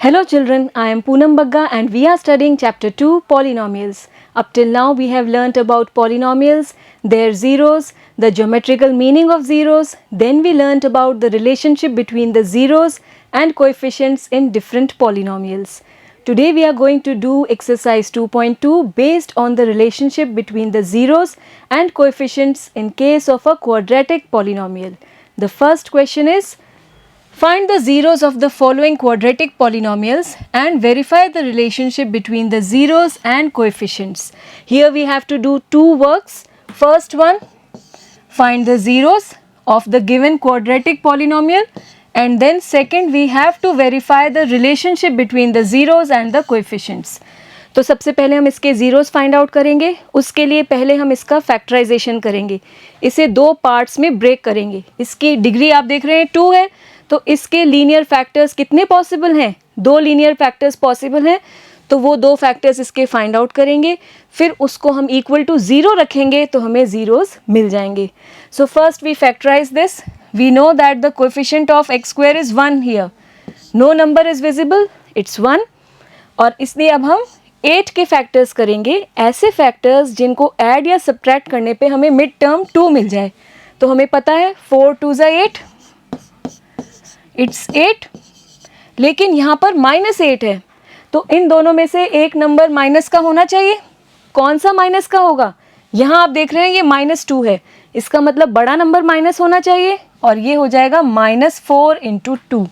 Hello children, I am Poonam Bagga and we are studying chapter 2 polynomials. Up till now we have learnt about polynomials, their zeros, the geometrical meaning of zeros, then we learnt about the relationship between the zeros and coefficients in different polynomials. Today we are going to do exercise 2.2 based on the relationship between the zeros and coefficients in case of a quadratic polynomial. The first question is, find the zeros of the following quadratic polynomials and verify the relationship between the zeros and coefficients. Here we have to do two works. First one, find the zeros of the given quadratic polynomial, and then second we have to verify the relationship between the zeros and the coefficients. तो सबसे पहले हम इसके zeros find out करेंगे. उसके लिए पहले हम इसका फैक्टराइजेशन करेंगे. इसे दो पार्ट्स में ब्रेक करेंगे. इसकी डिग्री आप देख रहे हैं 2 है, तो इसके लीनियर फैक्टर्स कितने पॉसिबल हैं? 2 लीनियर फैक्टर्स पॉसिबल हैं, तो वो 2 फैक्टर्स इसके फाइंड आउट करेंगे. फिर उसको हम इक्वल टू 0 रखेंगे तो हमें ज़ीरोज़ मिल जाएंगे. So first we factorise this. We know that the coefficient of x square is 1 here. No number is visible, it's 1. और इसलिए अब हम 8 के फैक्टर्स करेंगे, ऐसे फैक्टर्स जिनको ऐड या सब्ट्रैक्ट करने पे हमें मिड टर्म 2 मिल जाए. तो हमें पता है 4 2 ज़ा 8, इट्स 8. लेकिन यहाँ पर -8 है, तो इन दोनों में से एक नंबर माइनस का होना चाहिए. कौन सा माइनस का होगा? यहाँ आप देख रहे हैं ये -2 है, इसका मतलब बड़ा नंबर माइनस होना चाहिए, और ये हो जाएगा -4 × 2.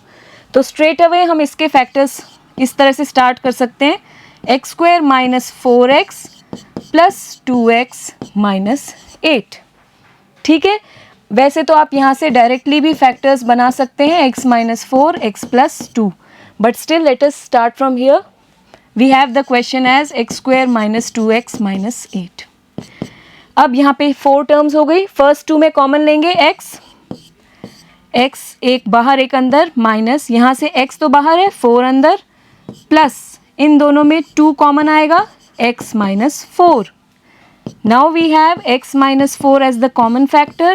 तो स्ट्रेट अवे हम इसके फैक्टर्स इस तरह से स्टार्ट कर सकते हैं. x square -4x plus 2x -8. ठीक है. वैसे तो आप यहाँ से डायरेक्टली भी फैक्टर्स बना सकते हैं, x -4 x + 2, but still let us start from here. We have the question as x square -2x -8. अब यहाँ पे 4 टर्म्स हो गई. फर्स्ट 2 में कॉमन लेंगे x एक बाहर एक अंदर, माइनस यहाँ से x तो बाहर है, 4 अंदर, प्लस इन दोनों में 2 कॉमन आएगा, x -4. Now we have x -4 as the common factor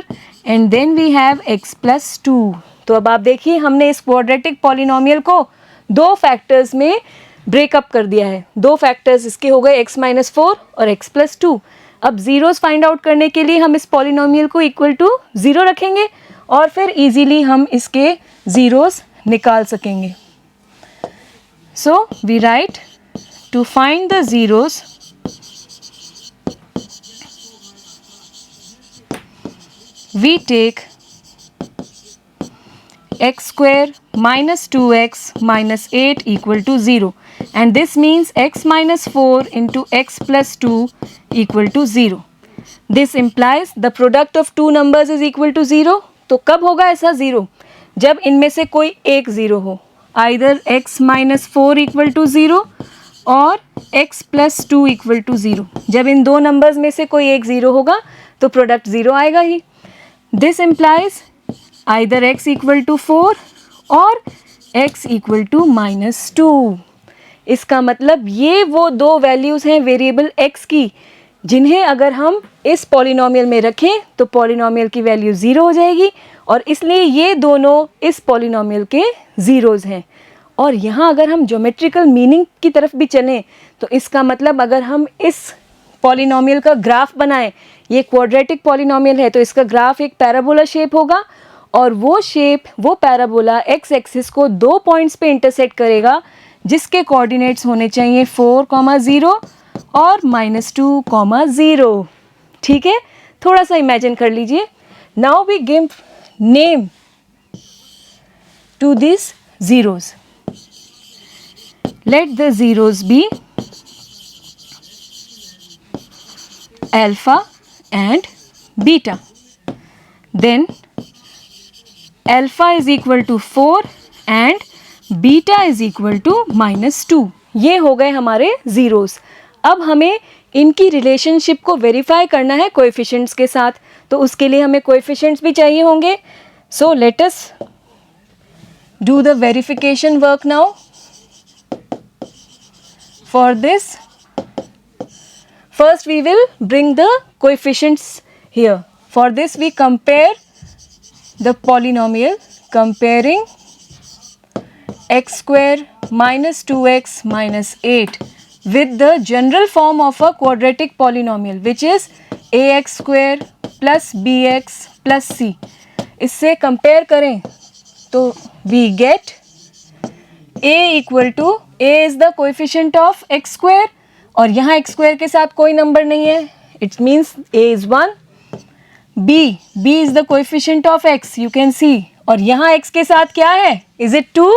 and then we have x + 2. तो अब आप देखिए हमने इस क्वाड्रेटिक पॉलिनोमियल को 2 फैक्टर्स में ब्रेकअप कर दिया है. 2 फैक्टर्स इसके हो गए x -4 और x + 2. अब ज़ीरोज़ फाइंड आउट करने के लिए हम इस पॉलिनोमियल को इक्वल टू 0 रखेंगे और फिर इजीली हम इसके ज़ीरोज़ निकाल सकेंगे. So we write, to find the zeros, we take x square -2x -8 = 0, and this means x -4 × x + 2 = 0. This implies the product of two numbers is equal to 0. तो कब होगा ऐसा 0? जब इनमें से कोई एक 0 हो. Either x -4 = 0 और x + 2 = 0. जब इन दो नंबर्स में से कोई एक 0 होगा तो प्रोडक्ट 0 आएगा ही. This implies either x = 4 और x = -2. इसका मतलब ये वो दो वैल्यूज़ हैं वेरिएबल x की, जिन्हें अगर हम इस पॉलिनोमियल में रखें तो पॉलिनोमियल की वैल्यू 0 हो जाएगी, और इसलिए ये दोनों इस पॉलिनोमियल के ज़ीरोज़ हैं. और यहाँ अगर हम ज्योमेट्रिकल मीनिंग की तरफ भी चलें तो इसका मतलब अगर हम इस पॉलिनोमियल का ग्राफ बनाएं, ये क्वाड्रेटिक पॉलिनोमियल है तो इसका ग्राफ एक पैराबोला शेप होगा, और वो शेप, वो पैराबोला x एक्सिस को 2 पॉइंट्स पे इंटरसेक्ट करेगा, जिसके कोऑर्डिनेट्स होने चाहिए 4, 0 और -2, 0. ठीक है. थोड़ा सा इमेजिन कर लीजिए. Now we give name to this zeros. Let the zeros be alpha and beta. Then alpha is equal to 4 and beta is equal to -2. ये हो गए हमारे ज़ीरोज़. अब हमें इनकी रिलेशनशिप को वेरीफाई करना है कोएफिशिएंट्स के साथ, तो उसके लिए हमें कोएफिशिएंट्स भी चाहिए होंगे. So let us do the verification work now. For this, first we will bring the coefficients here. For this we compare the polynomial, comparing x square minus 2x minus 8 with the general form of a quadratic polynomial which is ax square plus bx plus c. इससे compare करें तो we get a equal to a is the coefficient of x square और यहाँ x square के साथ कोई number नहीं है, it means a is 1. b is the coefficient of x, you can see, और यहाँ x के साथ क्या है, is it 2?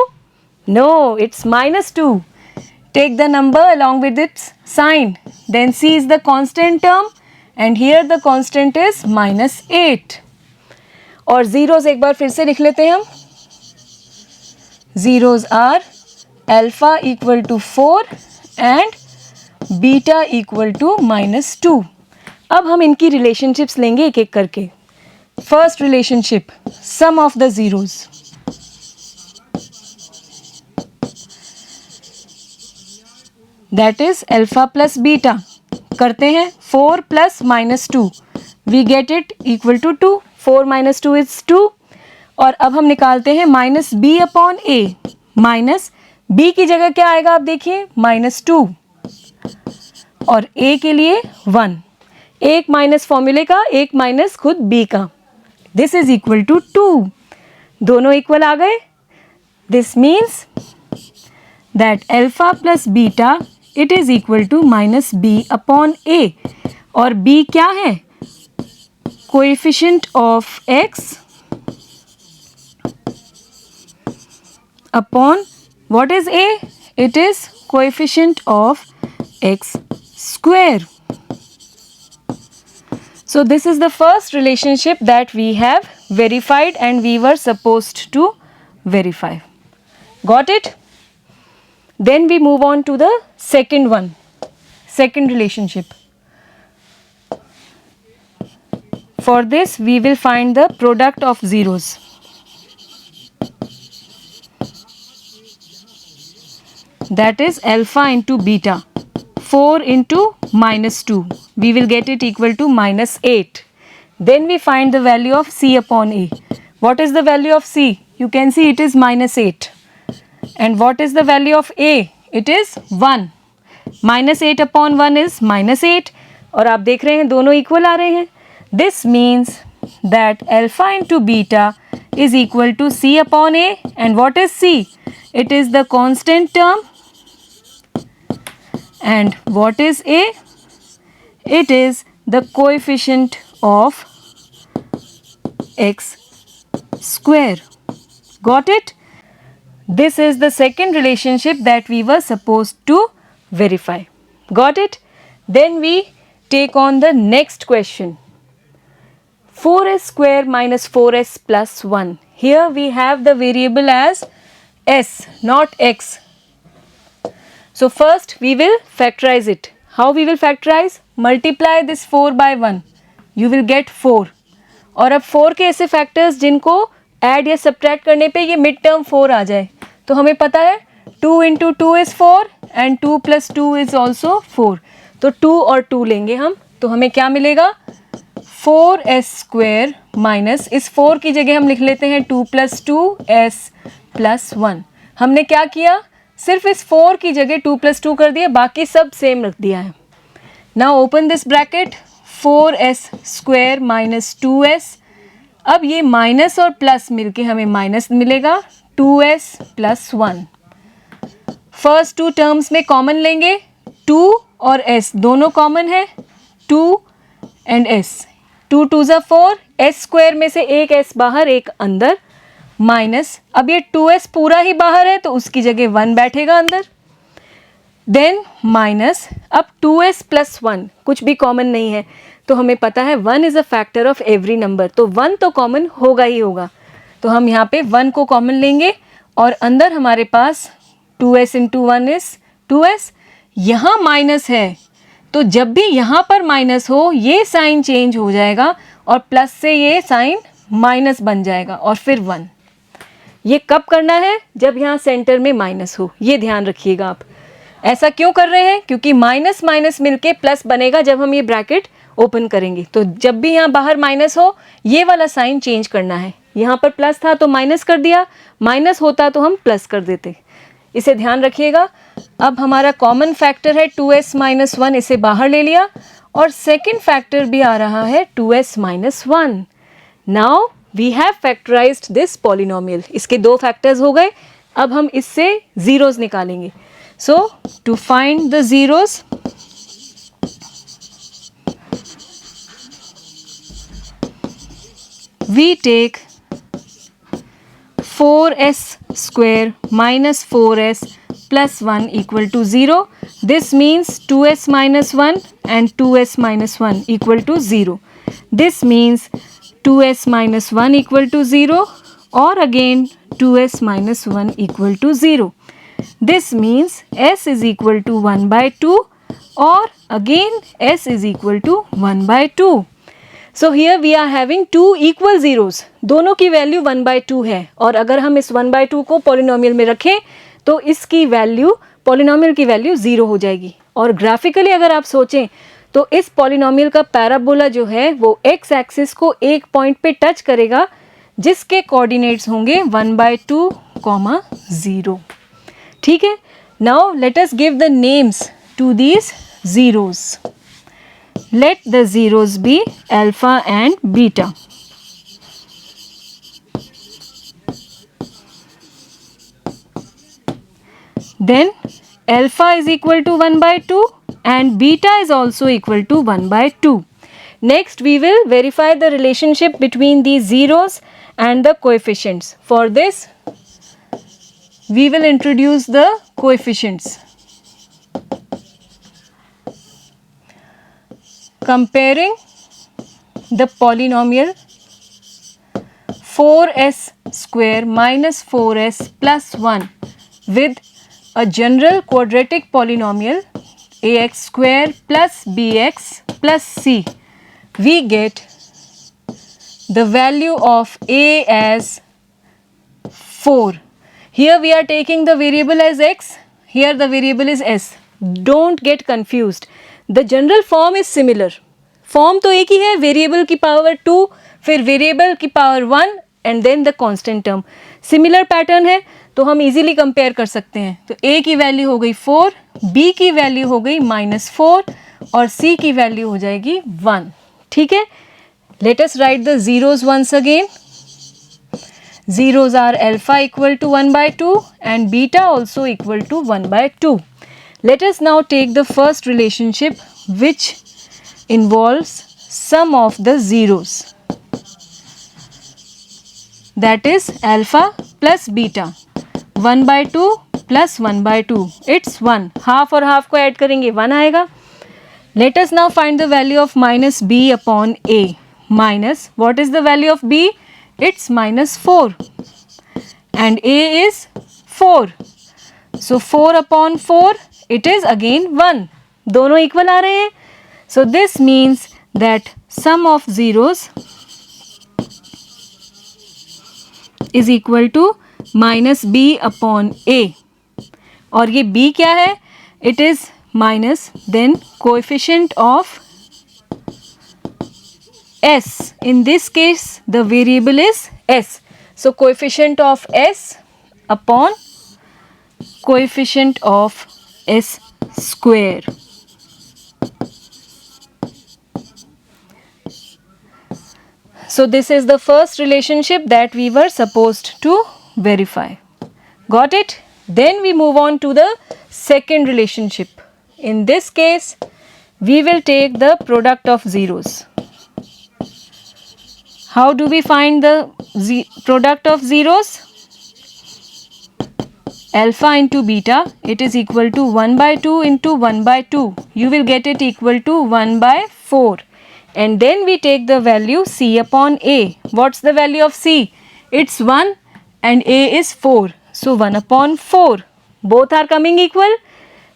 No, it's minus 2. Take the number along with its sign, then c is the constant term and here the constant is minus 8. और zeros एक बार फिर से लिख लेते हैं हम. Zeros are alpha equal to 4 and beta equal to minus 2. अब हम इनकी रिलेशनशिप्स लेंगे एक एक करके. First relationship, sum of the zeros. That is alpha plus beta. करते हैं 4 plus minus 2, we get it equal to 2. 4 minus 2 is 2. और अब हम निकालते हैं minus B upon A. Minus B की जगह क्या आएगा आप देखिए, माइनस 2 और ए के लिए 1. एक माइनस फॉर्मूले का, एक माइनस खुद बी का. This is equal to 2. दोनों इक्वल आ गए. This means that alpha plus beta it is equal to minus B upon A. और बी क्या है, coefficient of X upon what is A, it is coefficient of X square. So this is the first relationship that we have verified and we were supposed to verify. Got it? Then we move on to the second one, second relationship. For this we will find the product of zeros. That is alpha into beta. 4 into minus 2, we will get it equal to minus 8. Then we find the value of c upon a. What is the value of c? You can see it is minus 8. And what is the value of a? It is 1. Minus 8 upon 1 is minus 8. और आप देख रहे हैं दोनों equal आ रहे हैं. This means that alpha into beta is equal to c upon a. And what is c? It is the constant term. And what is a? It is the coefficient of x square. Got it? This is the second relationship that we were supposed to verify. Got it? Then we take on the next question. 4s square minus 4s plus 1. Here we have the variable as s, not x. So first we will factorize it. How we will factorize? Multiply this 4 by 1. You will get 4. और अब 4 के ऐसे factors जिनको add या subtract करने पे ये mid term 4 आ जाए. तो हमें पता है 2 into 2 is 4 and 2 plus 2 is also 4. तो 2 और 2 लेंगे हम. तो हमें क्या मिलेगा, 4s square माइनस इस 4 की जगह हम लिख लेते हैं 2 plus 2s plus 1. हमने क्या किया, सिर्फ इस 4 की जगह 2 plus 2 कर दिया, बाकी सब सेम रख दिया है. Now open this bracket, 4s square minus 2s. अब ये माइनस और प्लस मिलके हमें माइनस मिलेगा 2s प्लस 1. फर्स्ट 2 टर्म्स में कॉमन लेंगे, 2 और s दोनों कॉमन है, 2 एंड s. 2 2 ज़ा 4, s स्क्वायर में से एक s बाहर एक अंदर, माइनस अब ये 2s पूरा ही बाहर है तो उसकी जगह 1 बैठेगा अंदर. देन माइनस अब 2s प्लस 1, कुछ भी कॉमन नहीं है तो हमें पता है 1 is a factor of every number, तो 1 तो कॉमन होगा ही होगा. तो हम यहाँ पे 1 को कॉमन लेंगे और अंदर हमारे पास 2s इंटू 1 इज 2s. यहाँ माइनस है तो जब भी यहाँ पर माइनस हो ये साइन चेंज हो जाएगा और प्लस से ये साइन माइनस बन जाएगा और फिर 1. ये कब करना है, जब यहाँ सेंटर में माइनस हो. ये ध्यान रखिएगा आप. ऐसा क्यों कर रहे हैं, क्योंकि माइनस माइनस मिलके प्लस बनेगा जब हम ये ब्रैकेट ओपन करेंगे। तो जब भी यहाँ बाहर माइनस हो ये वाला साइन चेंज करना है। यहाँ पर प्लस था तो माइनस कर दिया, माइनस होता तो हम प्लस कर देते, इसे ध्यान रखिएगा। अब हमारा कॉमन फैक्टर है 2s माइनस 1, इसे बाहर ले लिया और सेकेंड फैक्टर भी आ रहा है 2s minus 1। Now we have factorised this polynomial. इसके दो फैक्टर्स हो गए। अब हम इससे जीरोस निकालेंगे। So to find the zeros, we take 4s square minus 4s plus 1 equal to 0. This means 2s minus 1 and 2s minus 1 equal to 0. This means 2s minus 1 equal to 0 or again 2s minus 1 equal to 0. This means s is equal to 1 by 2 or again s is equal to 1 by 2. So here we are having two equal zeros, दोनों की value 1 by 2 है और अगर हम इस 1 by 2 को polynomial में रखें तो इसकी वैल्यू, पॉलिनोमियल की वैल्यू 0 हो जाएगी। और ग्राफिकली अगर आप सोचें तो इस पॉलिनोमियल का पैराबोला जो है वो एक्स एक्सिस को एक पॉइंट पे टच करेगा जिसके कोऑर्डिनेट्स होंगे 1 by 2, 0। ठीक है, now let us give the names to these zeros. Let the zeros be alpha and beta. Then alpha is equal to 1 by 2 and beta is also equal to 1 by 2. Next we will verify the relationship between these zeros and the coefficients. For this we will introduce the coefficients. Comparing the polynomial 4s square minus 4s plus 1 with a general quadratic polynomial ax square plus bx plus c, we get the value of a as 4. Here we are taking the variable as x, here the variable is s. Don't get confused. The general form is similar. Form तो एक ही है, variable की power 2 फिर variable की power 1 and then the constant term. Similar pattern है तो हम easily compare कर सकते हैं। तो a की वैल्यू हो गई 4, b की वैल्यू हो गई -4 और c की वैल्यू हो जाएगी 1। ठीक है, let us write the zeros once again. Zeros are alpha equal to 1 by 2 and beta also equal to 1 by 2. Let us now take the first relationship which involves sum of the zeros, that is alpha plus beta. 1 by 2 plus 1 by 2, it's 1. Half और half को add करेंगे 1 आएगा. Let us now find the value of minus b upon a. Minus, what is the value of b? It's -4 and a is 4. So 4 upon 4, it is again 1. दोनों equal आ रहे हैं. So this means that sum of zeros is equal to minus b upon a. और ये b क्या है? It is minus then coefficient of s. In this case the variable is s. So coefficient of s upon coefficient of s square. So this is the first relationship that we were supposed to verify. Got it? Then we move on to the second relationship. In this case we will take the product of zeros. How do we find the product of zeros? Alpha into beta, it is equal to 1 by 2 into 1 by 2. You will get it equal to 1 by 4. And then we take the value c upon a. What's the value of c? It's 1 and a is 4. So 1 upon 4. Both are coming equal.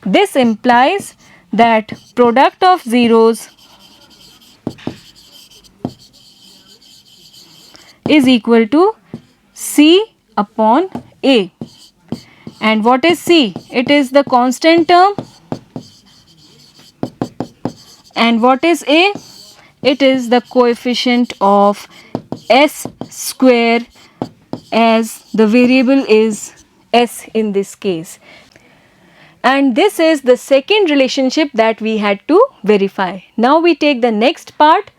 This implies that product of zeros is equal to c upon a. And what is c? It is the constant term. And what is a? it is the coefficient of s square, as the variable is s in this case. And this is the second relationship that we had to verify. Now we take the next part,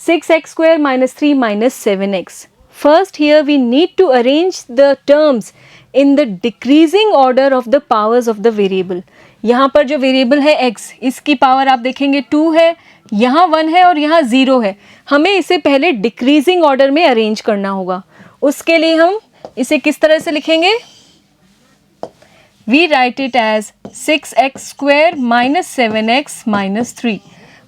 6x square minus 3 minus 7x. First here we need to arrange the terms in the decreasing order of the powers of the variable. यहाँ पर जो variable है x, इसकी power आप देखेंगे 2 है, यहाँ 1 है और यहाँ 0 है. हमें इसे पहले डिक्रीजिंग ऑर्डर में अरेंज करना होगा. उसके लिए हम इसे किस तरह से लिखेंगे? We write it as 6x square minus 7x minus 3.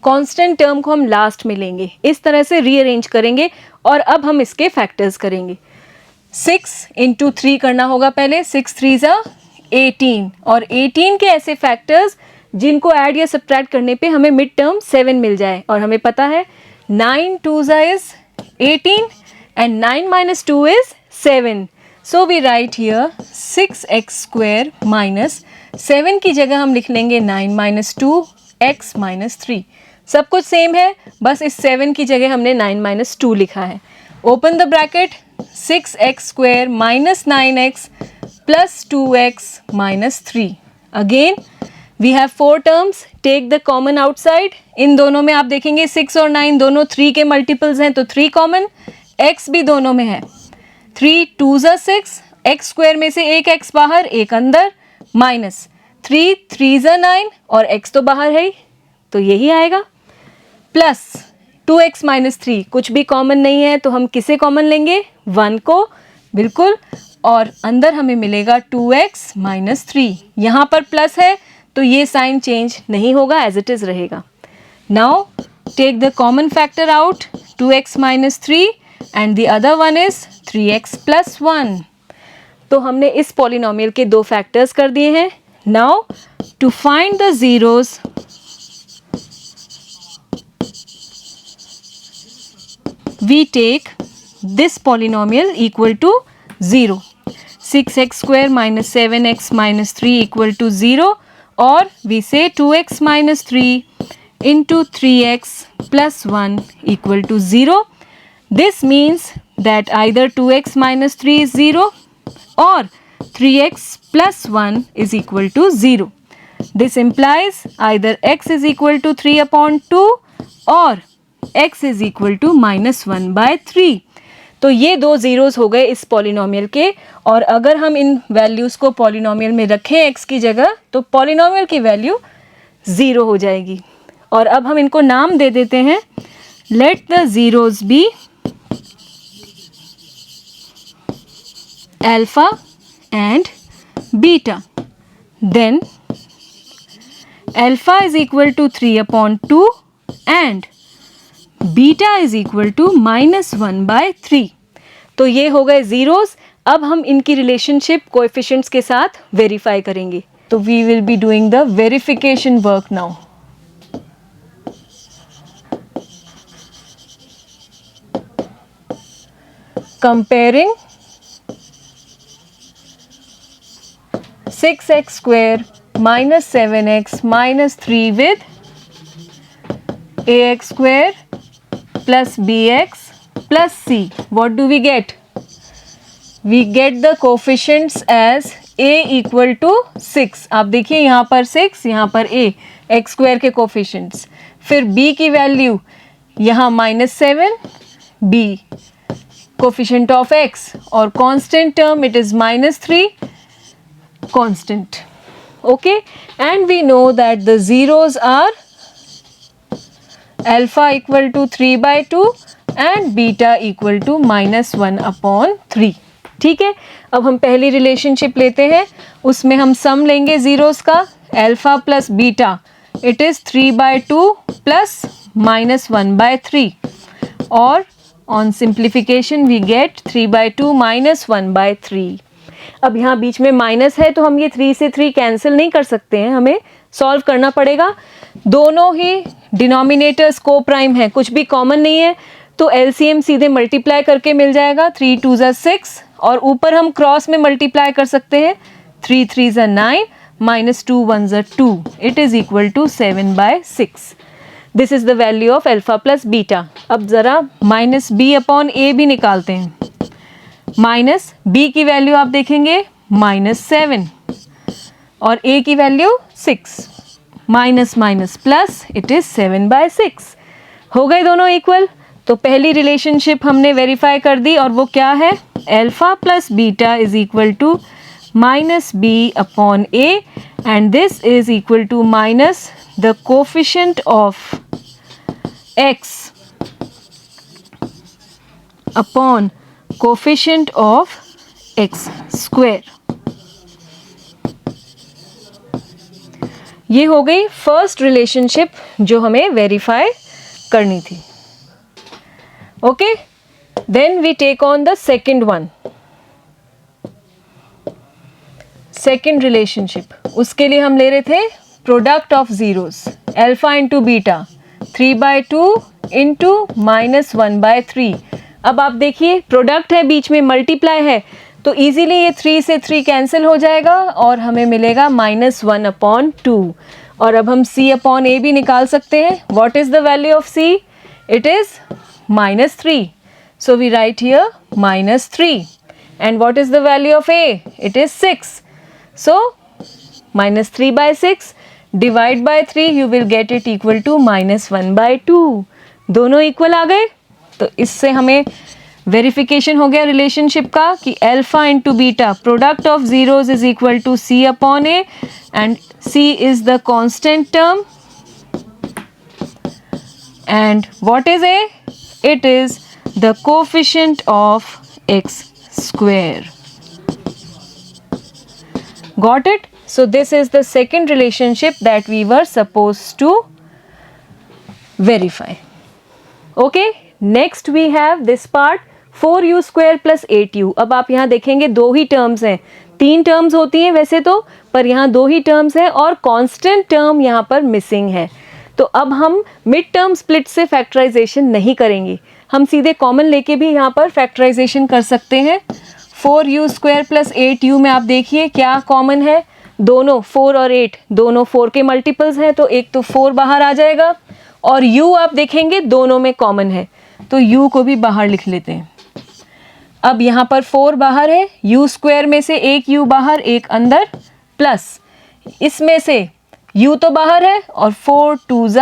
Constant term को हम लास्ट में लेंगे, इस तरह से रीअरेंज करेंगे और अब हम इसके फैक्टर्स करेंगे. 6 इंटू 3 करना होगा पहले. 6 3 ज़ा 18 और 18 के ऐसे फैक्टर्स जिनको ऐड या सब्ट्रैक्ट करने पे हमें मिड टर्म 7 मिल जाए. और हमें पता है 9 2 ज़ा is 18 and 9 minus 2 is 7. So we write here 6x square minus 7 की जगह हम लिख लेंगे 9 माइनस 2 x माइनस 3. सब कुछ सेम है, बस इस 7 की जगह हमने 9 माइनस 2 लिखा है. Open the bracket, 6x square minus 9x plus 2x minus 3. Again we have 4 terms, take the common outside. इन दोनों में आप देखेंगे 6 और 9 दोनों 3 के मल्टीपल्स हैं, तो 3 कॉमन, x भी दोनों में है. 3 2 ज़ा 6, x स्क्वायर में से एक x बाहर एक अंदर, माइनस 3 3 ज़ा 9 और x तो बाहर है ही, तो यही आएगा. प्लस 2x माइनस 3, कुछ भी कॉमन नहीं है तो हम किसे कॉमन लेंगे? 1 को, बिल्कुल. और अंदर हमें मिलेगा 2x माइनस 3. यहाँ पर प्लस है तो ये साइन चेंज नहीं होगा, एज इट इज़ रहेगा. Now take the common factor out, 2x minus 3 and the other one is 3x plus 1. तो हमने इस पॉलिनोमियल के दो फैक्टर्स कर दिए हैं. Now to find the zeros, we take this polynomial equal to 0. 6x square minus 7x minus 3 equal to 0, or we say 2x minus 3 into 3x plus 1 equal to 0. This means that either 2x minus 3 is 0 or 3x plus 1 is equal to 0. This implies either x is equal to 3 upon 2 or x is equal to minus 1 by 3. तो ये दो zeros हो गए इस polynomial के. और अगर हम इन वैल्यूज़ को पॉलिनोमियल में रखें x की जगह, तो पॉलिनोमियल की वैल्यू 0 हो जाएगी. और अब हम इनको नाम दे देते हैं. Let the zeros be alpha and beta. Then alpha is equal to 3 upon 2 and beta is equal to minus 1 by 3. तो ये हो गए ज़ीरोज़. अब हम इनकी रिलेशनशिप कोएफिशिएंट्स के साथ वेरीफाई करेंगे. तो we will be doing the verification work now. Comparing 6x square minus 7x minus 3 with ax square plus bx plus c. What do we get? We get the coefficients as a equal to 6. आप देखिए यहाँ पर 6, यहाँ पर a, x square के coefficients. फिर b की value यहाँ -7, b coefficient of x, और constant term it is -3 constant. Okay, and we know that the zeros are alpha equal to 3 by 2 and beta equal to -1 upon 3. ठीक है, अब हम पहली रिलेशनशिप लेते हैं. उसमें हम सम लेंगे ज़ीरोज़ का. Alpha plus beta, it is 3 by 2 plus -1 by 3. और on simplification we get 3 by 2 -1 by 3. अब यहाँ बीच में माइनस है तो हम ये 3 से 3 कैंसिल नहीं कर सकते हैं, हमें सॉल्व करना पड़ेगा. दोनों ही डिनोमिनेटर्स को प्राइम है, कुछ भी कॉमन नहीं है, तो एलसीएम सीधे मल्टीप्लाई करके मिल जाएगा. 3 2 ज़ा 6 और ऊपर हम क्रॉस में मल्टीप्लाई कर सकते हैं. 3 3 ज़ा 9 -2 1 ज़ा 2, it is equal to 7 by 6. This is the value of alpha plus beta. अब जरा माइनस बी अपॉन ए भी निकालते हैं। माइनस बी की वैल्यू आप देखेंगे -7 और ए की value 6, minus minus plus, it is 7/6। हो गए दोनों इक्वल। तो पहली रिलेशनशिप हमने वेरीफाई कर दी और वो क्या है, alpha plus beta is equal to -b upon a and this is equal to minus the coefficient of x upon coefficient of x square। ये हो गई फर्स्ट रिलेशनशिप जो हमें वेरीफाई करनी थी। Okay, then we take on the second one, second relationship. उसके लिए हम ले रहे थे product of zeros, alpha into beta, 3/2 into -1/3। अब आप देखिए प्रोडक्ट है, बीच में मल्टीप्लाई है, तो इजीली ये 3 से 3 कैंसिल हो जाएगा और हमें मिलेगा -1/2। और अब हम c अपॉन a भी निकाल सकते हैं। What is the value of c? It is -3, so we write here -3। and what is the value of a? It is 6, so -3/6 divide by 3 you will get it equal to -1/2। दोनों equal आ गए। तो इससे हमें verification हो गया relationship का कि alpha into beta product of zeros is equal to c upon a and c is the constant term and what is a? It is the coefficient of x square। Got it? So this is the second relationship that we were supposed to verify। Okay, next we have this part 4u square plus 8u। अब आप यहाँ देखेंगे दो ही terms हैं, 3 terms होती हैं वैसे तो, पर यहाँ 2 ही टर्म्स हैं और कांस्टेंट टर्म यहाँ पर मिसिंग है। तो अब हम मिड टर्म स्प्लिट से फैक्टराइजेशन नहीं करेंगे, हम सीधे कॉमन लेके भी यहाँ पर फैक्टराइजेशन कर सकते हैं। 4u स्क्वायर प्लस 8u में आप देखिए क्या कॉमन है, दोनों 4 और 8 दोनों 4 के मल्टीपल्स हैं, तो एक तो 4 बाहर आ जाएगा और u आप देखेंगे दोनों में कॉमन है, तो u को भी बाहर लिख लेते हैं। अब यहाँ पर 4 बाहर है, u स्क्वायर में से एक u बाहर एक अंदर, प्लस इसमें से u तो बाहर है और 4 2s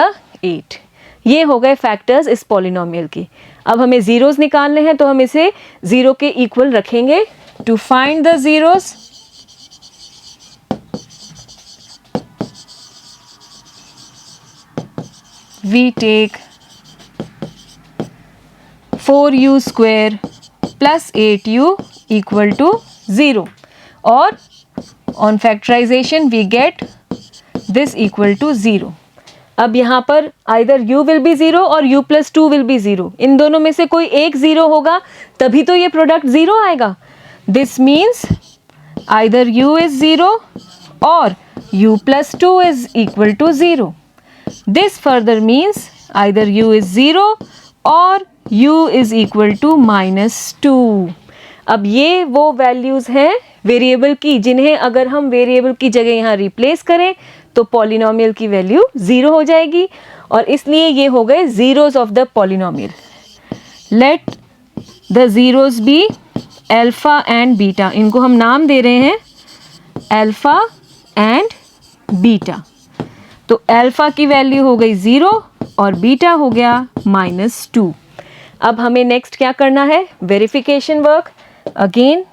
8। ये हो गए फैक्टर्स इस पॉलिनोमियल की। अब हमें जीरोस निकालने हैं तो हम इसे 0 के इक्वल रखेंगे। To find the zeros, we take 4u square plus 8u equal to 0 और on factorisation we get this equal to 0। अब यहाँ पर आइदर u विल बी 0 और u प्लस 2 विल बी 0, इन दोनों में से कोई एक 0 होगा तभी तो ये प्रोडक्ट 0 आएगा। This means either u is 0 और u plus 2 is equal to 0। This further means either u is 0 और u इज इक्वल टू -2। अब ये वो वैल्यूज़ हैं वेरिएबल की जिन्हें अगर हम वेरिएबल की जगह यहाँ रिप्लेस करें तो पॉलिनोमियल की वैल्यू 0 हो जाएगी और इसलिए ये हो गए zeros of the polynomial. Let the zeros be alpha and beta, इनको हम नाम दे रहे हैं अल्फा एंड बीटा। तो अल्फा की वैल्यू हो गई 0 और बीटा हो गया -2। अब हमें नेक्स्ट क्या करना है, verification work. Again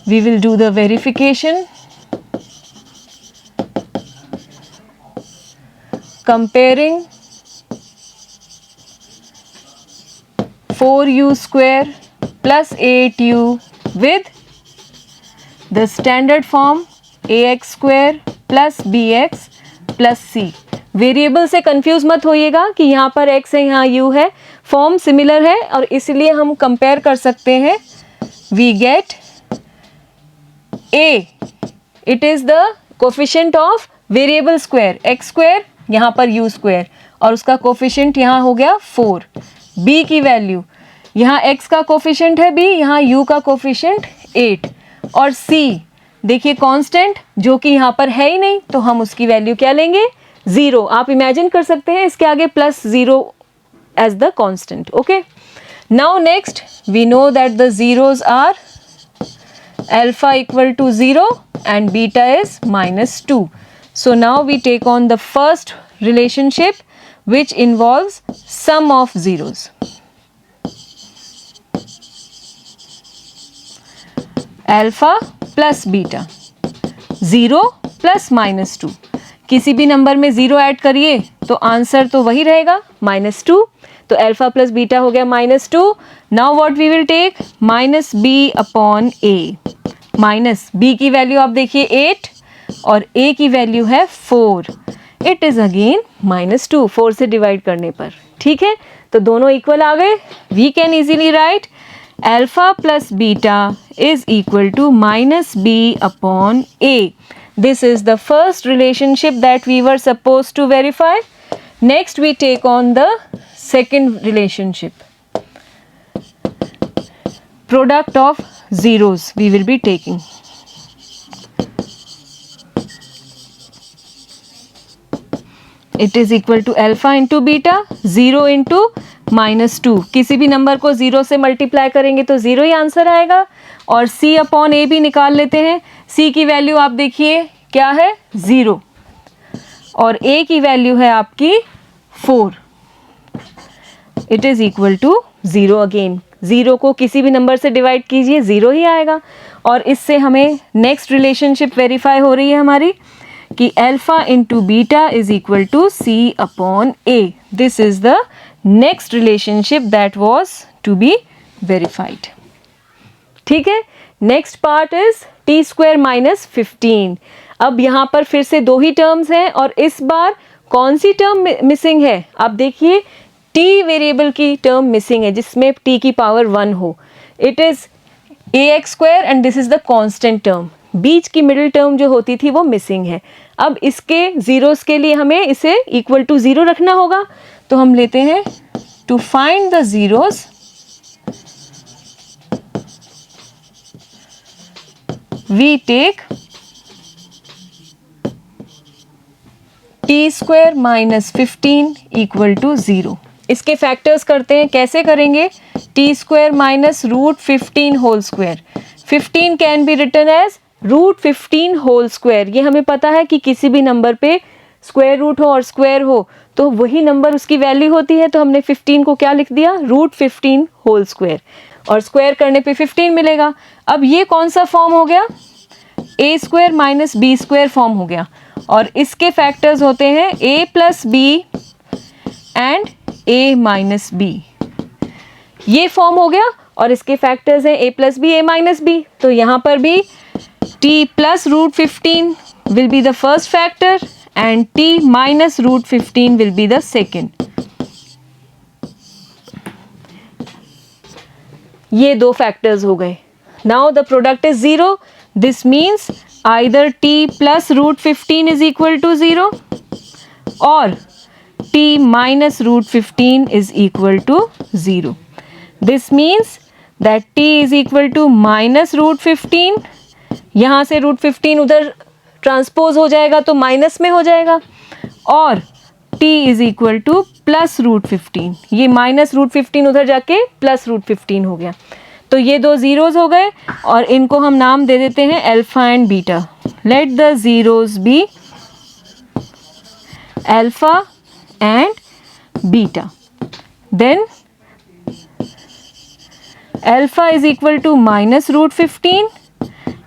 we will do the verification, comparing 4u square plus 8u with the standard form ax square plus bx plus c। Variable से कंफ्यूज मत होइएगा कि यहाँ पर x है यहाँ u है, फॉर्म सिमिलर है और इसलिए हम कंपेयर कर सकते हैं। We get a, it is the coefficient of variable square x square, यहाँ पर u square और उसका कोफिशिएंट यहाँ हो गया 4। b की वैल्यू, यहाँ x का कोफिशिएंट है b, यहाँ u का कोफिशिएंट 8 और c देखिए कांस्टेंट जो कि यहाँ पर है ही नहीं तो हम उसकी वैल्यू क्या लेंगे 0, आप इमेजिन कर सकते हैं इसके आगे plus 0 as the constant. Okay, now next we know that the zeros are alpha equal to 0 and beta is -2. So now we take on the first relationship which involves sum of zeros. Alpha plus beta, 0 plus -2. किसी भी number में 0 add करिए तो answer तो वही रहेगा -2. तो alpha plus beta हो गया -2. Now what we will take -b upon a. Minus b की वैल्यू आप देखिए 8 और a की वैल्यू है 4. इट इज अगेन -2 4 से डिवाइड करने पर. ठीक है, तो दोनों इक्वल आ गए. We can easily write alpha plus beta is equal to -b upon a. This is the first relationship that we were supposed to verify. Next we take on the second relationship. Product of zeros we will be taking. It is equal to alpha into beta, 0 into -2. किसी भी number को 0 से multiply करेंगे तो 0 ही answer आएगा. और c upon a भी निकाल लेते हैं. c की वैल्यू आप देखिए क्या है 0 और a की वैल्यू है आपकी 4. It is equal to 0 again. 0 को किसी भी नंबर से डिवाइड कीजिए 0 ही आएगा. और इससे हमें नेक्स्ट रिलेशनशिप वेरीफाई हो रही है हमारी कि alpha into beta is equal to c upon a. This is the next relationship that was to be verified. ठीक है, next part is T square minus 15. अब यहाँ पर फिर से दो ही टर्म्स हैं और इस बार कौन सी टर्म मिसिंग है आप देखिए. टी वेरिएबल की टर्म मिसिंग है जिसमें टी की पावर 1 हो. It is ax square and this is the constant term. बीच की मिडिल टर्म जो होती थी वो मिसिंग है. अब इसके जीरोस के लिए हमें इसे इक्वल टू 0 रखना होगा. तो हम लेते हैं to find the zeros we take T square minus 15 equal to 0. इसके फैक्टर्स करते हैं. कैसे करेंगे? T square minus √15 whole square. 15 can be written as √15 whole square. ये हमें पता है कि किसी भी नंबर पे स्क्वायर रूट हो और स्क्वायर हो तो वही नंबर उसकी वैल्यू होती है. तो हमने 15 को क्या लिख दिया? √15 होल स्क्वायर. और स्क्वायर करने पे 15 मिलेगा. अब ये कौन सा फॉर्म हो गया? A square minus B square form हो गया. और इसके फैक्टर्स होते हैं a plus B and a minus B. ये फॉर्म हो गया और इसके फैक्टर्स हैं a plus B, a minus B. तो यहाँ पर भी t plus √15 will be the first factor and t minus √15 will be the second. ये दो फैक्टर्स हो गए. Now the product is 0. This means either t plus √15 is equal to 0 or t minus √15 is equal to 0. This means that t is equal to minus √15. यहाँ से √15 उधर transpose हो जाएगा तो माइनस में हो जाएगा. और t is equal to plus √15. ये माइनस √15 उधर जाके प्लस √15 हो गया. तो ये दो जीरोस हो गए और इनको हम नाम दे देते हैं alpha and beta. Let the zeros be alpha and beta. Then alpha is equal to minus √15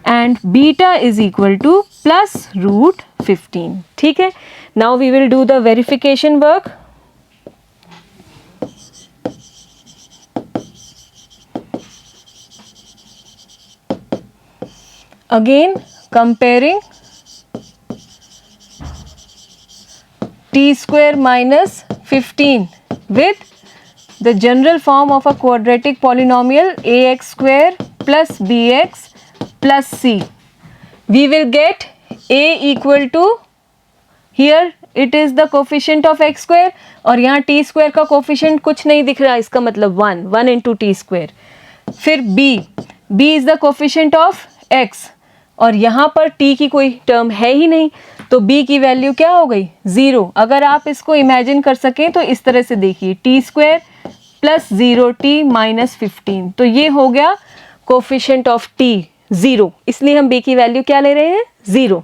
and beta is equal to plus √15. ठीक है, now we will do the verification work. Again comparing t square minus 15 with the general form of a quadratic polynomial ax square plus bx plus c. We will get a equal to, here it is the coefficient of x square और यहाँ t square का coefficient कुछ नहीं दिख रहा, इसका मतलब 1 into t square. फिर b is the coefficient of x और यहाँ पर t की कोई टर्म है ही नहीं तो b की वैल्यू क्या हो गई 0। अगर आप इसको इमेजिन कर सकें तो इस तरह से देखिए t² प्लस 0t माइनस 15, तो ये हो गया कोफिशिएंट ऑफ t 0, इसलिए हम b की वैल्यू क्या ले रहे हैं 0।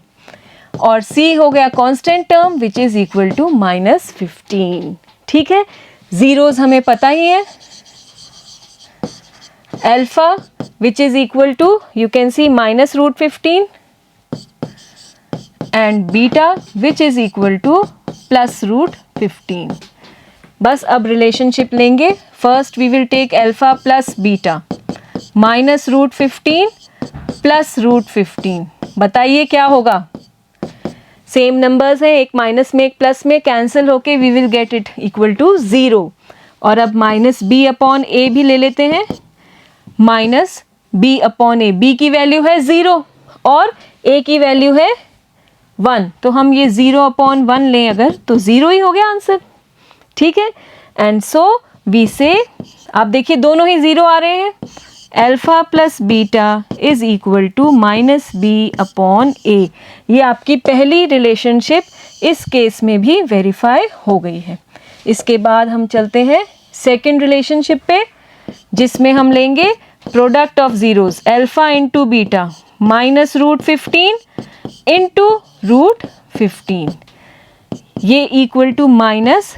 और c हो गया constant term which is equal to minus 15। ठीक है, जीरोस हमें पता ही है, alpha which is equal to you can see minus root 15 and beta which is equal to plus root 15। बस अब रिलेशनशिप लेंगे, first we will take alpha plus beta minus root 15 plus root 15। बताइए क्या होगा, सेम नंबर्स हैं, एक minus में एक प्लस में कैंसिल होके we will get it equal to 0। और अब माइनस बी अपॉन ए भी ले लेते हैं, माइनस बी अपॉन ए, बी की वैल्यू है 0 और ए की वैल्यू है 1, तो हम ये 0 अपॉन 1 लें अगर तो 0 ही हो गया आंसर। ठीक है, एंड सो वी से, आप देखिए दोनों ही 0 आ रहे हैं, alpha plus beta is equal to minus B upon A. ये आपकी पहली रिलेशनशिप इस केस में भी वेरीफाई हो गई है। इसके बाद हम चलते हैं सेकंड रिलेशनशिप पे, जिसमें हम लेंगे product of zeros, alpha into beta minus root 15 into root 15, ये equal to minus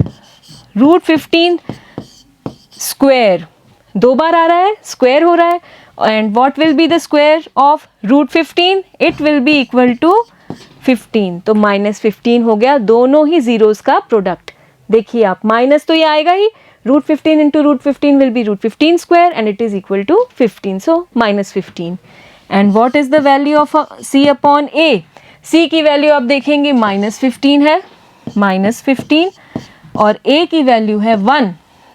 root 15 square, दो बार आ रहा है, स्क्वायर हो रहा है, and what will be the square of root 15, it will be equal to 15, तो माइनस 15 हो गया दोनों ही जीरोस का प्रोडक्ट। देखिए आप, माइनस तो ये आएगा ही, root 15 into root 15 will be root 15 square and it is equal to 15, so minus 15। And what is the value of c upon a, c की वैल्यू आप देखेंगे माइनस 15 है, माइनस 15, और a की वैल्यू है 1,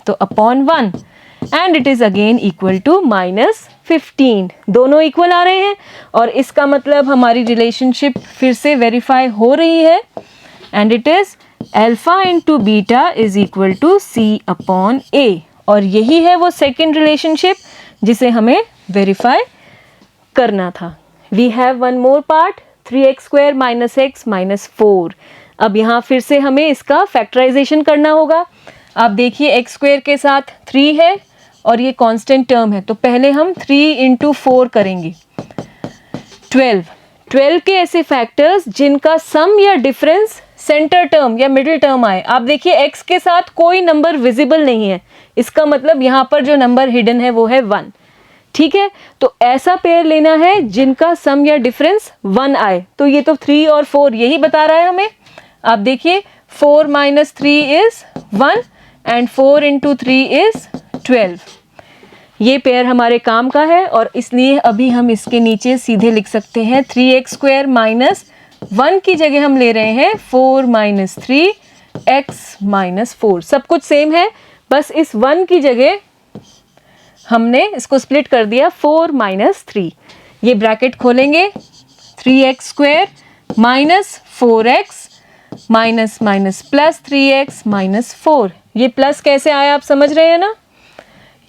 तो upon 1 and it is again equal to minus 15, दोनों equal आ रहे हैं और इसका मतलब हमारी रिलेशनशिप फिर से वेरीफाई हो रही है, and it is alpha into beta is equal to c upon a, और यही है वो सेकेंड रिलेशनशिप जिसे हमें वेरीफाई करना था। We have one more part, 3x square minus x minus 4। अब यहाँ फिर से हमें इसका फैक्टराइजेशन करना होगा। आप देखिए x स्क्वायर के साथ 3 है और ये कांस्टेंट टर्म है, तो पहले हम 3 इंटू 4 करेंगे, 12 के ऐसे फैक्टर्स जिनका सम या डिफरेंस सेंटर टर्म या मिडिल टर्म आए। आप देखिए x के साथ कोई नंबर विजिबल नहीं है, इसका मतलब यहाँ पर जो नंबर हिडन है वो है 1। ठीक है, तो ऐसा पेयर लेना है जिनका सम या डिफरेंस 1 आए, तो ये तो 3 और 4 यही बता रहा है हमें। आप देखिए 4 minus 3 is 1 and 4 into 3 is 12, ये पेयर हमारे काम का है और इसलिए अभी हम इसके नीचे सीधे लिख सकते हैं 3x स्क्वायर माइनस 1 की जगह हम ले रहे हैं 4 माइनस 3x माइनस 4, सब कुछ सेम है, बस इस 1 की जगह हमने इसको स्प्लिट कर दिया 4 माइनस 3। ये ब्रैकेट खोलेंगे, 3x square minus 4x minus minus plus 3x minus 4। ये प्लस कैसे आया आप समझ रहे हैं ना,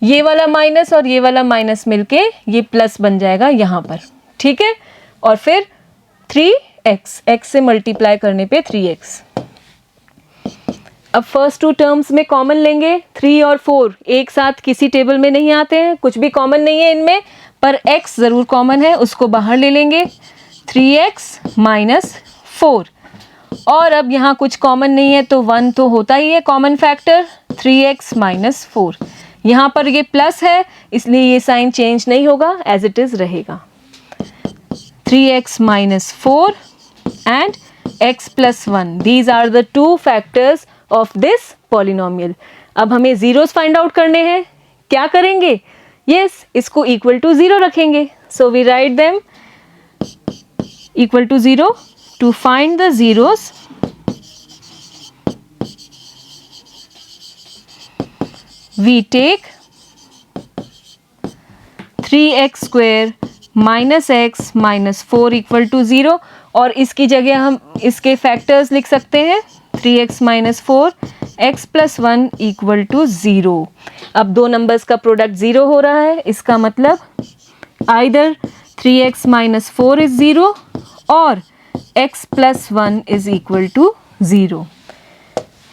ये वाला माइनस और ये वाला माइनस मिलके ये प्लस बन जाएगा यहाँ पर। ठीक है, और फिर 3x, x से मल्टीप्लाई करने पे 3x। अब फर्स्ट टू टर्म्स में कॉमन लेंगे, 3 और 4 एक साथ किसी टेबल में नहीं आते हैं, कुछ भी कॉमन नहीं है इनमें, पर x ज़रूर कॉमन है, उसको बाहर ले लेंगे, 3x माइनस 4। और अब यहाँ कुछ कॉमन नहीं है तो 1 तो होता ही है कॉमन फैक्टर, 3x माइनस 4। यहाँ पर ये प्लस है इसलिए ये साइन चेंज नहीं होगा, एज इट इज़ रहेगा, 3x minus 4 and x plus 1, these are the two factors of this polynomial. अब हमें जीरोस फाइंड आउट करने हैं, क्या करेंगे, यस इसको इक्वल टू 0 रखेंगे, so we write them equal to 0 to find the zeros. We take 3x square minus x minus 4 equal to 0, और इसकी जगह हम इसके फैक्टर्स लिख सकते हैं, 3x minus 4 x plus 1 equal to 0। अब दो नंबर्स का प्रोडक्ट 0 हो रहा है, इसका मतलब आइदर 3x माइनस 4 इज 0 और x plus 1 is equal to 0।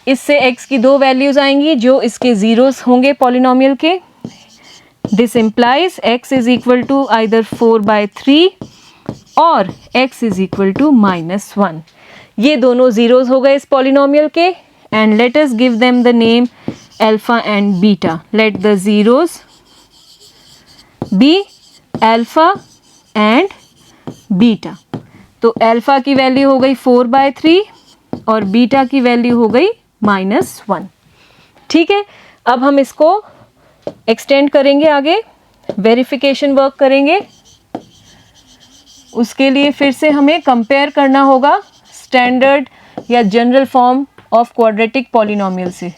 इससे x की दो वैल्यूज आएंगी जो इसके जीरोस होंगे पॉलिनोमियल के। This implies x is equal to either 4/3 और x इज इक्वल टू -1। ये दोनों जीरोस हो गए इस पॉलिनोमियल के। And let us give them the name alpha and beta. Let the zeros be alpha and beta. तो alpha की value हो गई 4/3 और बीटा की वैल्यू हो गई -1। ठीक है, अब हम इसको एक्सटेंड करेंगे, आगे वेरिफिकेशन वर्क करेंगे। उसके लिए फिर से हमें कंपेयर करना होगा स्टैंडर्ड या general form of quadratic polynomial से।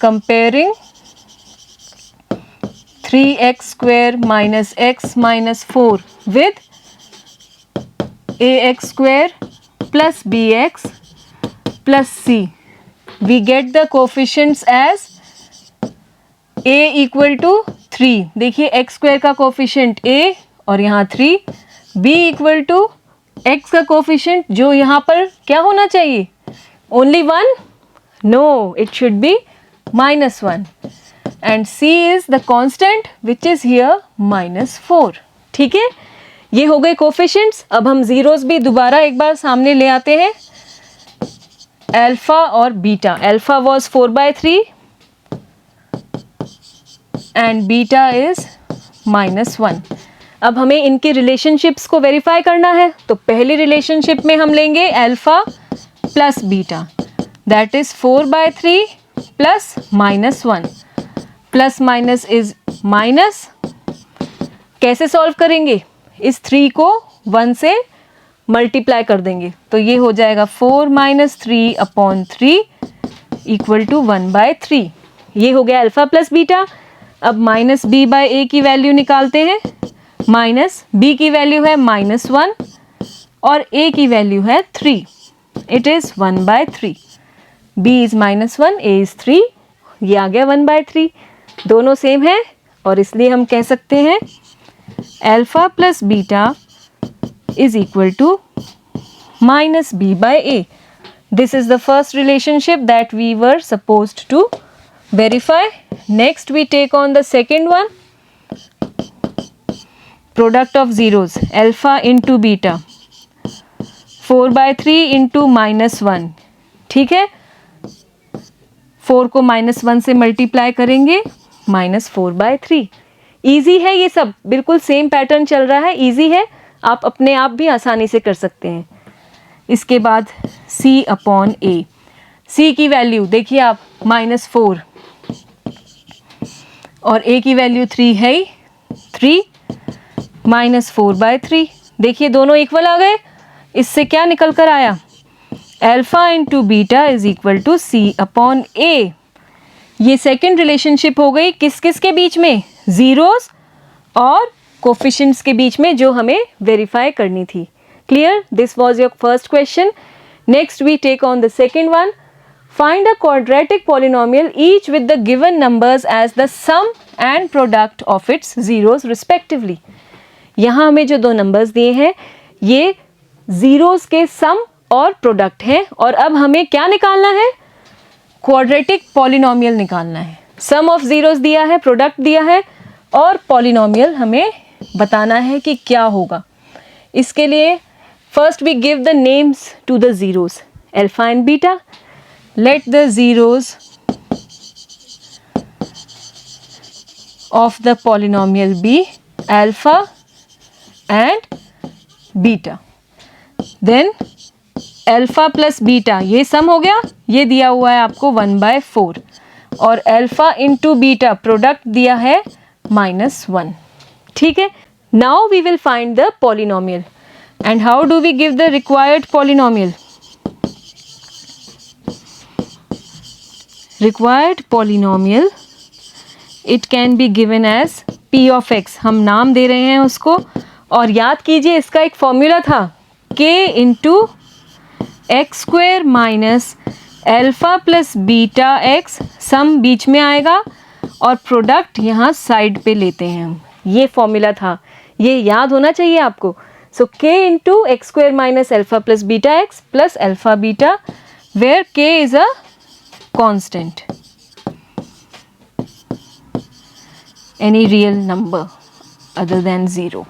Comparing 3x² - x - 4 with ax² plus bx plus c. We get the coefficients as a equal to 3। देखिए x² का कोफिशिएंट a और यहाँ 3, b equal to x का coefficient जो यहाँ पर क्या होना चाहिए, only 1? No, it should be -1 and c is the constant which is here -4। ठीक है, ये हो गए कोफिशिएंट्स। अब हम जीरोस भी दोबारा एक बार सामने ले आते हैं, अल्फा और beta. Alpha was 4/3 and beta is -1। अब हमें इनके रिलेशनशिप्स को वेरीफाई करना है। तो पहली रिलेशनशिप में हम लेंगे alpha plus beta, that is 4/3 plus -1। Plus minus is minus. कैसे सॉल्व करेंगे, इस 3 को 1 से मल्टीप्लाई कर देंगे तो ये हो जाएगा 4 - 3/3 इक्वल टू 1/3। ये हो गया अल्फा प्लस बीटा। अब -b/a की वैल्यू निकालते हैं। माइनस b की वैल्यू है -1 और a की वैल्यू है 3। It is 1/3। b is -1, a is 3, ये आ गया 1/3। दोनों सेम है और इसलिए हम कह सकते हैं alpha plus beta is equal to -b/a. This is the first relationship that we were supposed to verify. Next we take on the second one, product of zeros, alpha into beta, 4/3 into -1। ठीक है, 4 को -1 से multiply करेंगे, -4/3। Easy है, ये सब बिल्कुल same pattern चल रहा है, ईजी है, आप अपने आप भी आसानी से कर सकते हैं। इसके बाद c/a, c की वैल्यू देखिए आप -4 और a की वैल्यू 3 है, 3 -4/3। देखिए दोनों इक्वल आ गए। इससे क्या निकल कर आया, alpha into beta is equal to c/a। ये सेकेंड रिलेशनशिप हो गई किस किस के बीच में, जीरोस और कोफिशिएंट्स के बीच में, जो हमें वेरीफाई करनी थी। Clear, this was your first question. Next we take on the second one, find a quadratic polynomial each with the given numbers as the sum and product of its zeros respectively. यहाँ हमें जो दो numbers दिए हैं ये zeros के सम और product हैं और अब हमें क्या निकालना है, क्वाड्रेटिक पॉलिनोमियल निकालना है। सम ऑफ जीरोस दिया है, प्रोडक्ट दिया है और पॉलिनोमियल हमें बताना है कि क्या होगा। इसके लिए first we give the names to the zeros, alpha and beta. Let the zeros of the polynomial be alpha and beta. Then alpha plus beta, ये सम हो गया, ये दिया हुआ है आपको 1/4 और अल्फा इंटू बीटा प्रोडक्ट दिया है -1। ठीक है, now we will find the polynomial and how do we give the required polynomial. Required polynomial it can be given as p of x, हम नाम दे रहे हैं उसको। और याद कीजिए इसका एक फॉर्मूला था k into x² minus alpha plus beta x, सम बीच में आएगा और प्रोडक्ट यहाँ साइड पे लेते हैं हम। ये फॉर्मूला था, ये याद होना चाहिए आपको। So k into x square minus alpha plus beta x plus alpha beta, where k is a constant, any real number other than 0.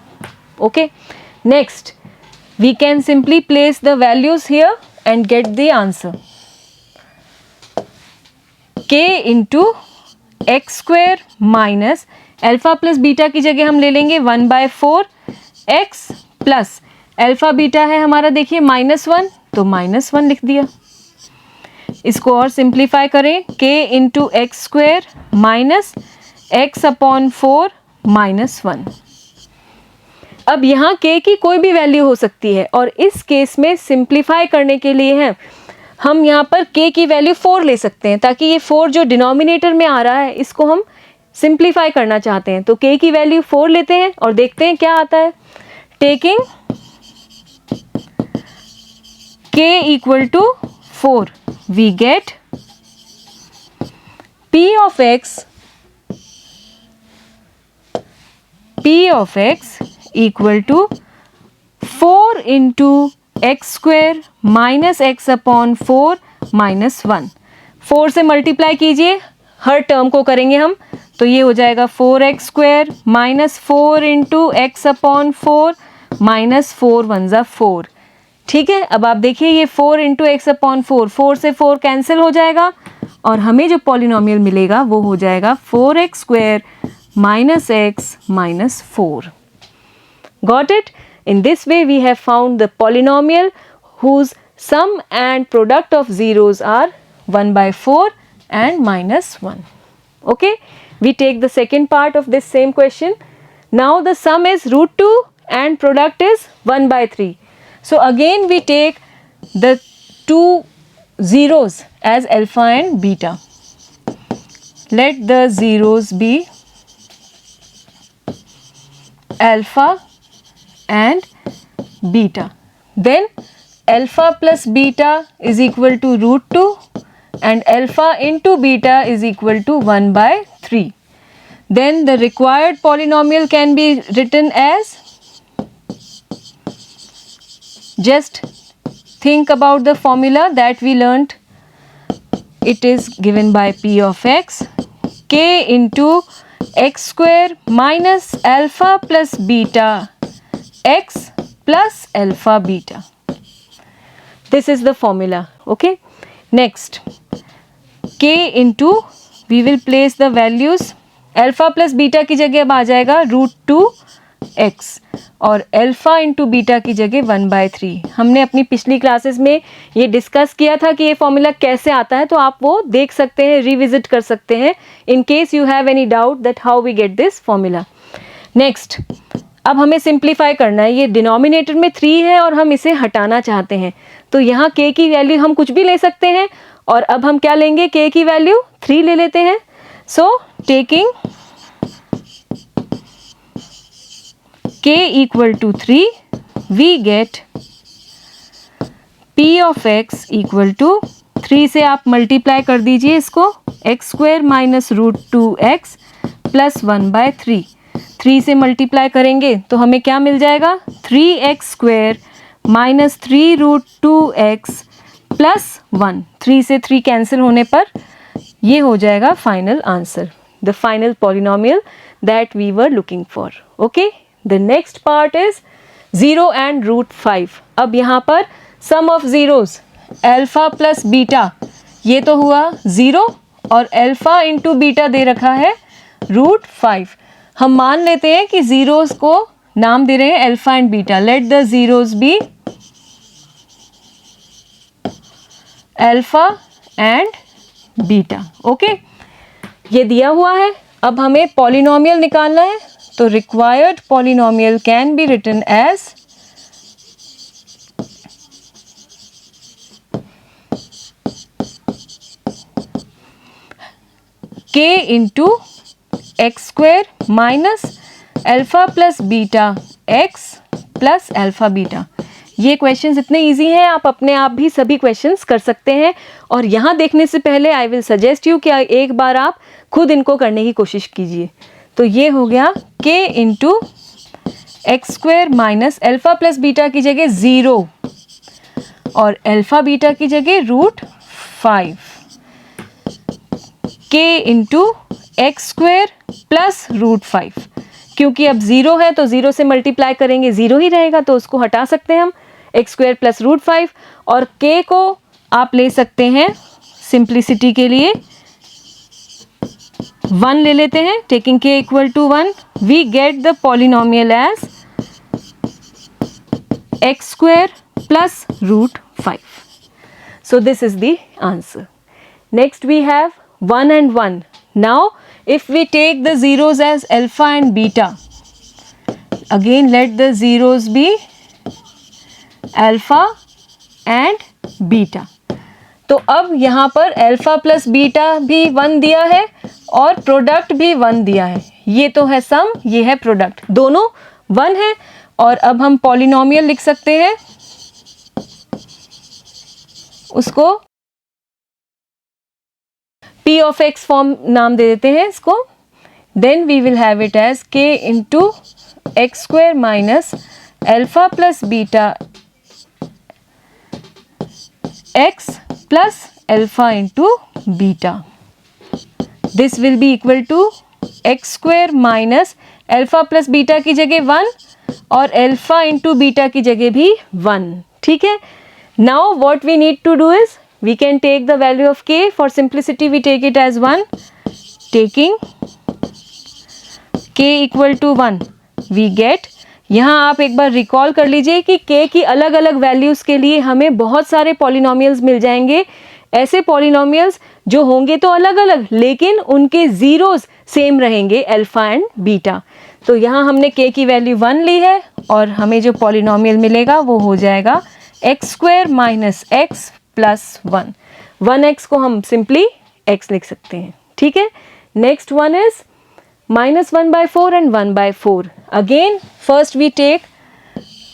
Okay, next we can simply place the values here and get the answer. k into x square minus alpha plus beta की जगह हम ले लेंगे 1/4 x plus alpha beta है हमारा, देखिए -1, तो -1 लिख दिया. इसको और सिंप्लीफाई करें, k into x square minus x upon 4 -1. अब यहाँ k की कोई भी वैल्यू हो सकती है और इस केस में सिंप्लीफाई करने के लिए है हम यहाँ पर k की वैल्यू 4 ले सकते हैं, ताकि ये 4 जो डिनोमिनेटर में आ रहा है इसको हम सिंप्लीफाई करना चाहते हैं. तो k की वैल्यू 4 लेते हैं और देखते हैं क्या आता है. Taking k equal to 4 we get p of x equal to 4 into x square minus x upon 4 -1. 4 से मल्टीप्लाई कीजिए, हर टर्म को करेंगे हम, तो ये हो जाएगा 4x square minus 4 into x upon 4 minus 4 1 ज़ा 4. ठीक है, अब आप देखिए ये 4 इंटू एक्स अपॉन 4 से 4 कैंसिल हो जाएगा और हमें जो पॉलिनोमियल मिलेगा वो हो जाएगा 4x square minus x minus 4. Got it? In this way we have found the polynomial whose sum and product of zeros are 1/4 and -1. Okay, we take the second part of this same question. Now the sum is √2 and product is 1/3. So again we take the two zeros as alpha and beta. Let the zeros be alpha and beta. Then alpha plus beta is equal to √2 and alpha into beta is equal to 1/3. Then the required polynomial can be written as, just think about the formula that we learnt. It is given by p of x, k into x square minus alpha plus beta x plus alpha beta. This is the formula. Okay, next k into, we will place the values, alpha plus beta की जगह अब आ जाएगा √2x और alpha into beta की जगह 1/3. हमने अपनी पिछली क्लासेस में ये डिस्कस किया था कि ये फॉर्मूला कैसे आता है, तो आप वो देख सकते हैं, रिविजिट कर सकते हैं in case you have any doubt that how we get this formula. Next, अब हमें सिंप्लीफाई करना है. ये डिनोमिनेटर में 3 है और हम इसे hटाना चाहते हैं, तो यहाँ k की वैल्यू हम कुछ भी ले सकते हैं और अब हम क्या लेंगे, k की वैल्यू 3 ले लेते हैं. So taking k equal to 3 we get p of x equal to 3 से आप मल्टीप्लाई कर दीजिए इसको, x square minus √2x plus 1/3. 3 से मल्टीप्लाई करेंगे तो हमें क्या मिल जाएगा, 3x square minus 3√2x plus 1. 3 से 3 कैंसिल होने पर ये हो जाएगा final answer, the final polynomial that we were looking for. Okay, the next part is 0 and √5. अब यहाँ पर sum of zeros, alpha plus beta, ये तो हुआ 0 और अल्फा इंटू बीटा दे रखा है √5. हम मान लेते हैं कि जीरोस को नाम दे रहे हैं alpha and beta. Let the zeros be alpha and beta. Okay, ये दिया हुआ है. अब हमें पॉलिनोमियल निकालना है, तो required polynomial can be written as k into x square minus alpha plus beta x plus alpha beta. ये क्वेश्चंस इतने इजी हैं, आप अपने आप भी सभी क्वेश्चंस कर सकते हैं. और यहाँ देखने से पहले आई विल सजेस्ट यू कि एक बार आप खुद इनको करने की कोशिश कीजिए. तो ये हो गया k into x square minus alpha plus beta की जगह 0 और अल्फा बीटा की जगह √5 k into x square plus √5। क्योंकि अब 0 है तो 0 से मल्टीप्लाई करेंगे 0 ही रहेगा, तो उसको हटा सकते हैं हम, एक्स स्क्वायर प्लस √5। और k को आप ले सकते हैं सिंप्लिसिटी के लिए 1 ले लेते हैं, taking k equal to 1 we get the polynomial as x square plus √5. So this is the answer. Next we have 1 and 1. Now if we take the zeros as alpha and beta, again let the zeros be alpha and beta. तो अब यहाँ पर alpha plus beta भी 1 दिया है और product भी 1 दिया है। ये तो है सम, ये है प्रोडक्ट, दोनों 1 है। और अब हम पॉलिनोमियल लिख सकते हैं, उसको p ऑफ x फॉर्म नाम दे देते हैं इसको। Then we will have it as k into x square minus alpha plus beta x plus alpha into beta. This will be equal to x square minus alpha plus beta की जगह 1 और alpha into beta की जगह भी 1। ठीक है। Now what we need to do is we can take the value of k. For simplicity we take it as 1, taking k equal to 1 we get, यहाँ आप एक बार रिकॉल कर लीजिए कि k की अलग अलग वैल्यूज़ के लिए हमें बहुत सारे पॉलिनोमियल्स मिल जाएंगे। ऐसे पॉलिनोमियल्स जो होंगे तो अलग अलग लेकिन उनके ज़ीरोज़ सेम रहेंगे अल्फा एंड बीटा। तो यहाँ हमने k की वैल्यू 1 ली है और हमें जो पॉलिनोमियल मिलेगा वो हो जाएगा x square minus x plus 1। 1x को हम सिंपली x लिख सकते हैं। ठीक है। Next one is -1/4 and 1/4। Again first we take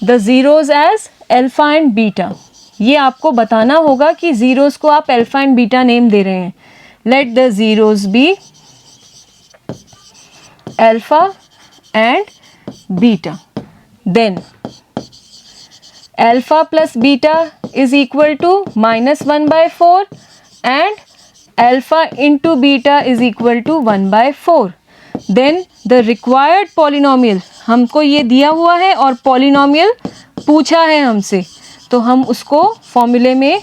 the zeros as alpha and beta. ये आपको बताना होगा कि जीरोज को आप अल्फा एंड बीटा नेम दे रहे हैं। Let the zeros be alpha and beta. Then alpha plus beta is equal to -1/4 and alpha into beta is equal to 1/4. Then the required polynomial, हमको ये दिया हुआ है और polynomial पूछा है हमसे, तो हम उसको फॉर्मूले में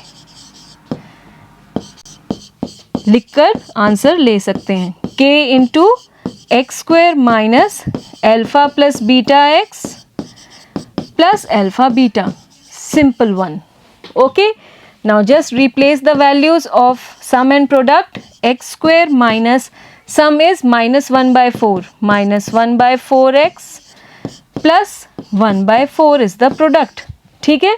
लिखकर आंसर ले सकते हैं। k into x square minus alpha plus beta x plus alpha beta, simple one. Okay, now just replace the values of sum and product. X square minus sum is -1/4, -1/4x plus 1/4 is the product. ठीक है।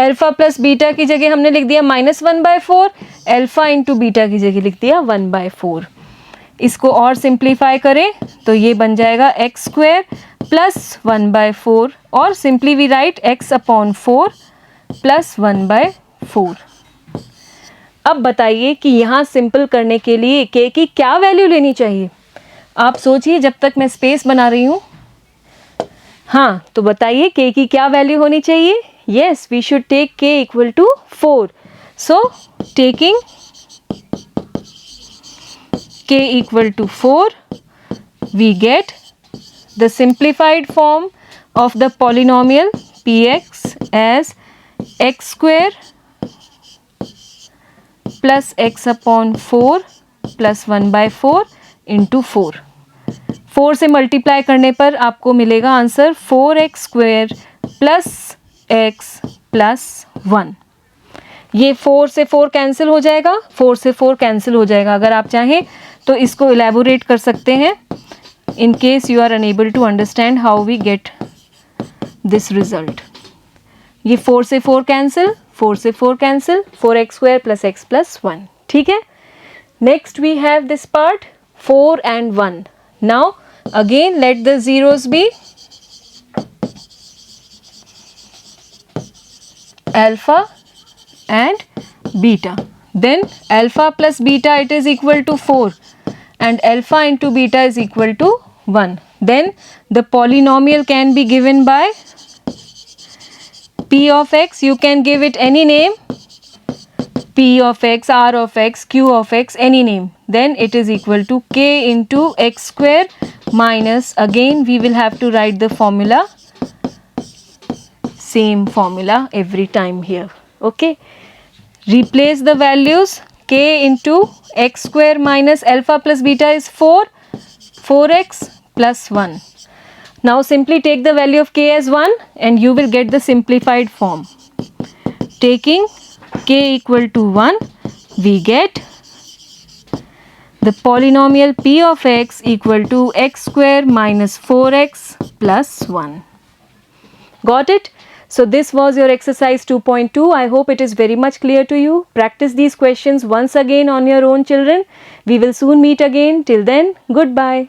Alpha plus beta की जगह हमने लिख दिया -1/4, alpha into beta की जगह लिख दिया 1/4। इसको और सिंप्लीफाई करें तो ये बन जाएगा एक्स स्क्वायर प्लस 1/4 और simply we write x upon 4 plus 1/4। अब बताइए कि यहाँ सिंपल करने के लिए k की क्या वैल्यू लेनी चाहिए। आप सोचिए जब तक मैं स्पेस बना रही हूँ। हाँ, तो बताइए k की क्या वैल्यू होनी चाहिए। Yes, we should take k equal to 4। So taking k equal to 4 we get the simplified form of the polynomial px as x square plus x upon 4 plus 1/4 into 4। 4 से multiply करने पर आपको मिलेगा answer 4x square plus x plus 1। ये 4 से 4 cancel हो जाएगा, 4 से 4 कैंसिल हो जाएगा। अगर आप चाहें तो इसको इलेबोरेट कर सकते हैं in case you are unable to understand how we get this result. ये 4 से 4 कैंसिल, 4 से 4 cancel, 4x square plus x plus 1। ठीक है। Next we have this part 4 and 1। Now again let the zeros be alpha and beta. Then alpha plus beta it is equal to 4 and alpha into beta is equal to 1. then the polynomial can be given by p of x. You can give it any name, p of x, r of x, q of x, any name. Then it is equal to k into x square minus, again we will have to write the formula, same formula every time here. Okay, replace the values. K into x square minus alpha plus beta is 4x plus 1. Now simply take the value of k as 1 and you will get the simplified form. Taking k equal to 1, we get the polynomial p of x equal to x square minus 4x plus 1. Got it? So this was your exercise 2.2. I hope it is very much clear to you. Practice these questions once again on your own, children. We will soon meet again. Till then, goodbye.